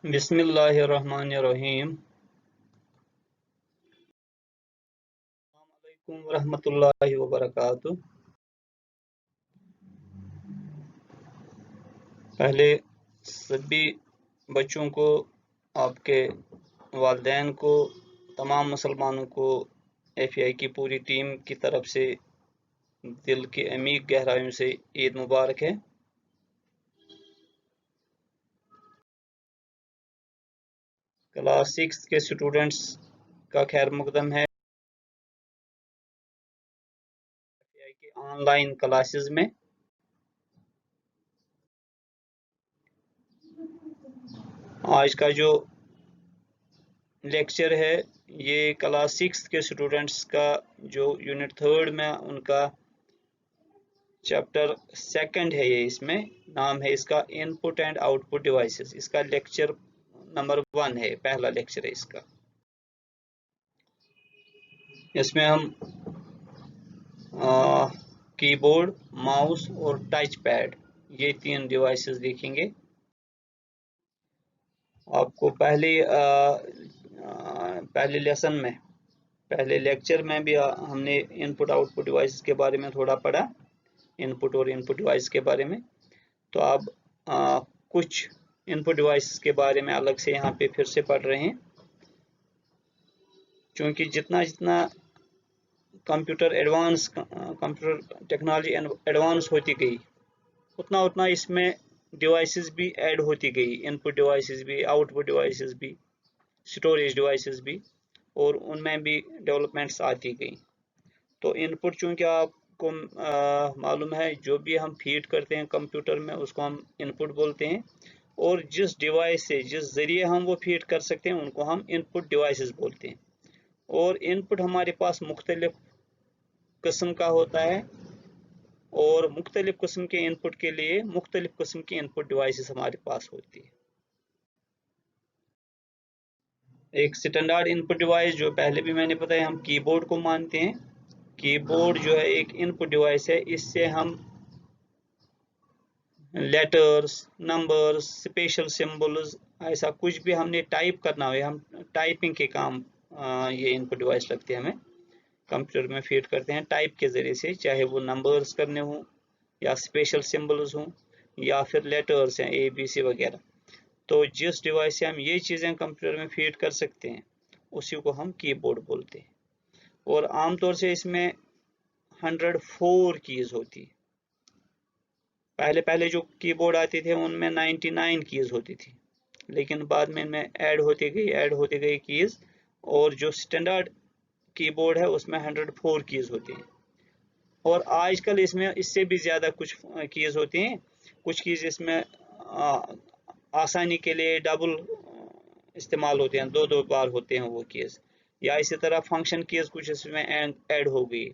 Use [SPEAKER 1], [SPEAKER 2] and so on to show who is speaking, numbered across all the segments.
[SPEAKER 1] बिस्मिल्लाहिर्रहमानिर्रहीम। अस्सलामुअलैकुम वरहमतुल्लाहि वबरकातुह। पहले सभी बच्चों को, आपके वालिदैन को, तमाम मुसलमानों को एफआई की पूरी टीम की तरफ से दिल की अमीर गहराइयों से ईद मुबारक है। क्लास 6 के स्टूडेंट्स का खैर मकदम है एफआई के ऑनलाइन क्लासेस में। आज का जो लेक्चर है ये क्लास 6 के स्टूडेंट्स का जो यूनिट 3 में उनका चैप्टर 2 है, ये इसमें नाम है इसका इनपुट एंड आउटपुट डिवाइसेस। इसका लेक्चर नंबर 1 है, पहला लेक्चर है इसका। इसमें हम कीबोर्ड, माउस और टच पैड, ये 3 डिवाइसेस देखेंगे। आपको पहले लेसन में, पहले लेक्चर में भी हमने इनपुट आउटपुट डिवाइस के बारे में थोड़ा पढ़ा, इनपुट और इनपुट डिवाइस के बारे में। तो अब कुछ इनपुट डिवाइस के बारे में अलग से यहाँ पे फिर से पढ़ रहे हैं, क्योंकि जितना जितना कंप्यूटर टेक्नोलॉजी एडवांस होती गई, उतना उतना इसमें डिवाइसेस भी ऐड होती गई, इनपुट डिवाइसेस भी, आउटपुट डिवाइसेस भी, स्टोरेज डिवाइसेस भी, और उनमें भी डेवलपमेंट्स आती गई। तो इनपुट चूंकि आपको मालूम है, जो भी हम फीड करते हैं कंप्यूटर में उसको हम इनपुट बोलते हैं, और जिस डिवाइस से, जिस जरिए हम वो फीड कर सकते हैं उनको हम इनपुट डिवाइसेस बोलते हैं। और इनपुट हमारे पास मुख्तलिफ किस्म का होता है, और मुख्तलिफ किस्म के इनपुट के लिए मुख्तलिफ किस्म की इनपुट डिवाइसेस हमारे पास होती है। एक स्टैंडर्ड इनपुट डिवाइस जो पहले भी मैंने बताया, हम कीबोर्ड को मानते हैं। कीबोर्ड जो है एक इनपुट डिवाइस है, इससे हम लेटर्स, नंबर्स, स्पेशल सिंबल्स, ऐसा कुछ भी हमने टाइप करना हो, हम टाइपिंग के काम ये इनपुट डिवाइस लगते हैं, हमें कंप्यूटर में फीड करते हैं टाइप के जरिए से, चाहे वो नंबर्स करने हो या स्पेशल सिंबल्स हो या फिर लेटर्स हैं ABC वगैरह। तो जिस डिवाइस से हम ये चीज़ें कंप्यूटर में फीड कर सकते हैं उसी को हम कीबोर्ड बोलते हैं। और आमतौर से इसमें 104 कीज होती है। पहले पहले जो कीबोर्ड आते थे उनमें 99 कीज होती थी, लेकिन बाद में इनमें ऐड होती गई कीज, और जो स्टैंडर्ड कीबोर्ड है उसमें 104 कीज होती हैं। और आजकल इसमें इससे भी ज़्यादा कुछ कीज होती हैं। कुछ कीज इसमें आसानी के लिए डबल इस्तेमाल होते हैं, दो बार होते हैं वो कीज, या इसी तरह फंक्शन कीज कुछ इसमें ऐड हो गई,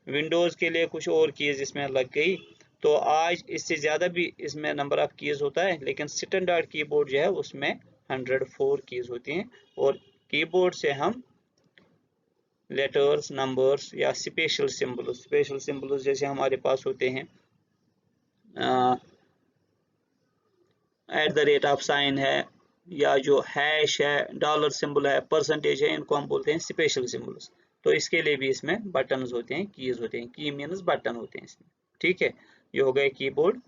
[SPEAKER 1] विंडोज़ के लिए कुछ और कीज इसमें लग गई। तो आज इससे ज़्यादा भी इसमें नंबर ऑफ कीज होता है, लेकिन स्टैंडर्ड कीबोर्ड जो है उसमें 104 कीज होती हैं। और कीबोर्ड से हम लेटर्स, नंबर्स या स्पेशल सिंबल्स जैसे हमारे पास होते हैं @ है, या जो हैश है, डॉलर सिंबल है, परसेंटेज है, इनको हम बोलते हैं स्पेशल सिंबल्स। तो इसके लिए भी इसमें बटन्स होते हैं, कीज होते हैं, की मीन्स बटन होते हैं इसमें। ठीक है, ये हो गए कीबोर्ड।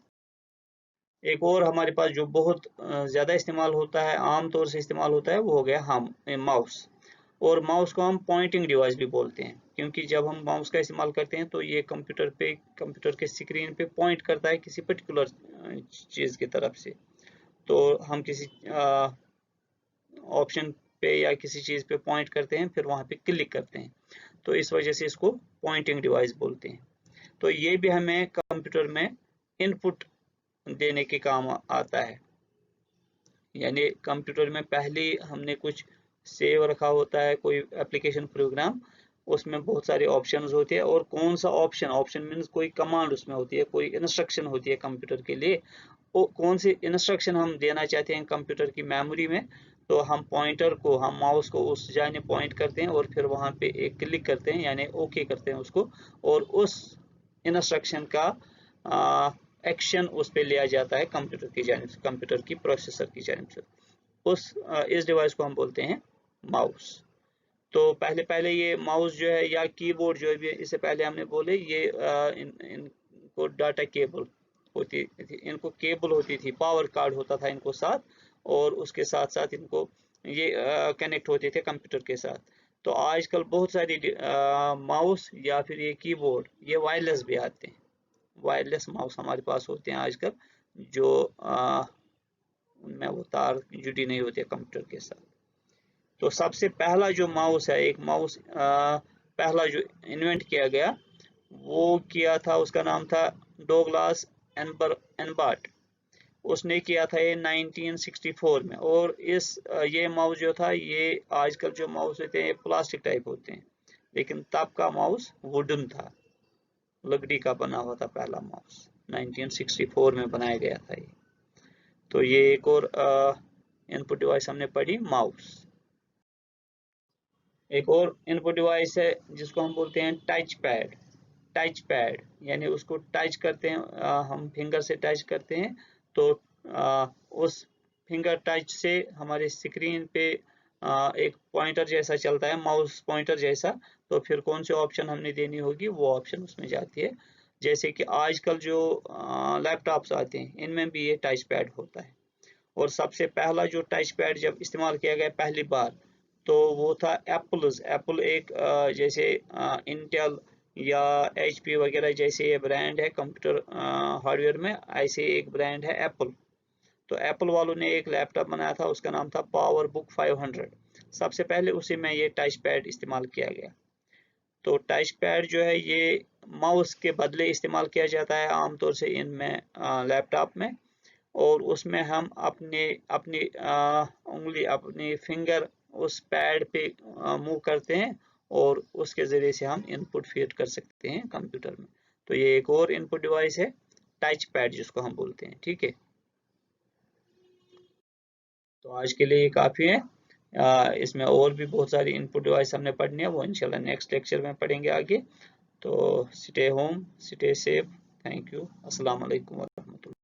[SPEAKER 1] एक और हमारे पास जो बहुत ज़्यादा इस्तेमाल होता है, आम तौर से इस्तेमाल होता है, वो हो गया हम माउस। और माउस को हम पॉइंटिंग डिवाइस भी बोलते हैं, क्योंकि जब हम माउस का इस्तेमाल करते हैं तो ये कंप्यूटर के स्क्रीन पे पॉइंट करता है किसी पर्टिकुलर चीज़ की तरफ से। तो हम किसी ऑप्शन पे या किसी चीज़ पे पॉइंट करते हैं, फिर वहाँ पे क्लिक करते हैं, तो इस वजह से इसको पॉइंटिंग डिवाइस बोलते हैं। तो ये भी हमें कंप्यूटर में इनपुट देने के काम आता है। यानी कंप्यूटर में पहले हमने कुछ सेव रखा होता है, कोई एप्लीकेशन प्रोग्राम, उसमें बहुत सारे ऑप्शंस होते हैं, और कौन सा ऑप्शन मीन्स कोई कमांड उसमें होती है, कोई इंस्ट्रक्शन होती है कंप्यूटर के लिए, वो कौन सी इंस्ट्रक्शन हम देना चाहते हैं कंप्यूटर की मेमोरी में, तो हम माउस को उस जाने पॉइंट करते हैं और फिर वहां पे एक क्लिक करते हैं, यानी ओके करते हैं उसको, और उस इंस्ट्रक्शन का एक्शन उस पर लिया जाता है कंप्यूटर की जानिब से, कंप्यूटर की प्रोसेसर की जानिब से। इस डिवाइस को हम बोलते हैं माउस। तो पहले ये माउस जो है या कीबोर्ड जो है, इससे पहले हमने बोले ये इनको डाटा केबल होती थी, इनको केबल होती थी, पावर कार्ड होता था इनको साथ, और उसके साथ साथ इनको ये कनेक्ट होते थे कंप्यूटर के साथ। तो आजकल बहुत सारी माउस या फिर ये कीबोर्ड ये वायरलेस भी आते हैं, वायरलेस माउस हमारे पास होते हैं आजकल, जो उनमें वो तार जुड़ी नहीं होती है कंप्यूटर के साथ। तो सबसे पहला जो माउस है, एक माउस पहला जो इन्वेंट किया गया वो किया था, उसका नाम था डोगलास एनबार्ट। उसने किया था ये 1964 में। और ये माउस जो था, ये आजकल जो माउस होते हैं प्लास्टिक टाइप होते हैं, लेकिन तब का माउस वुडन था, लकड़ी का बना हुआ था पहला माउस, 1964 में बनाया गया था ये। तो ये एक और इनपुट डिवाइस हमने पढ़ी, माउस। एक और इनपुट डिवाइस है जिसको हम बोलते हैं टच पैड। टच पैड यानी उसको टच करते हैं, हम फिंगर से टच करते हैं, तो उस फिंगर टच से हमारे स्क्रीन पे एक पॉइंटर जैसा चलता है, माउस पॉइंटर जैसा। तो फिर कौन से ऑप्शन हमने देनी होगी, वो ऑप्शन उसमें जाती है। जैसे कि आजकल जो लैपटॉप्स आते हैं, इनमें भी ये टच पैड होता है। और सबसे पहला जो टच पैड जब इस्तेमाल किया गया पहली बार, तो वो था एप्पल एक जैसे इंटेल या HP वगैरह जैसे ये ब्रांड है कंप्यूटर हार्डवेयर में, ऐसे एक ब्रांड है एप्पल। तो एप्पल वालों ने एक लैपटॉप बनाया था, उसका नाम था पावर बुक 500। सबसे पहले उसी में ये टच पैड इस्तेमाल किया गया। तो टच पैड जो है ये माउस के बदले इस्तेमाल किया जाता है आमतौर से इनमें, लैपटॉप में। और उसमें हम अपनी उंगली, अपनी फिंगर उस पैड पे मूव करते हैं, और उसके जरिए से हम इनपुट फीड कर सकते हैं कंप्यूटर में। तो ये एक और इनपुट डिवाइस है, टच पैड जिसको हम बोलते हैं। ठीक है, तो आज के लिए ये काफ़ी है। इसमें और भी बहुत सारी इनपुट डिवाइस हमने पढ़नी है, वो इंशाल्लाह नेक्स्ट लेक्चर में पढ़ेंगे आगे। तो stay home, stay safe, thank you, अस्सलाम वालेकुम।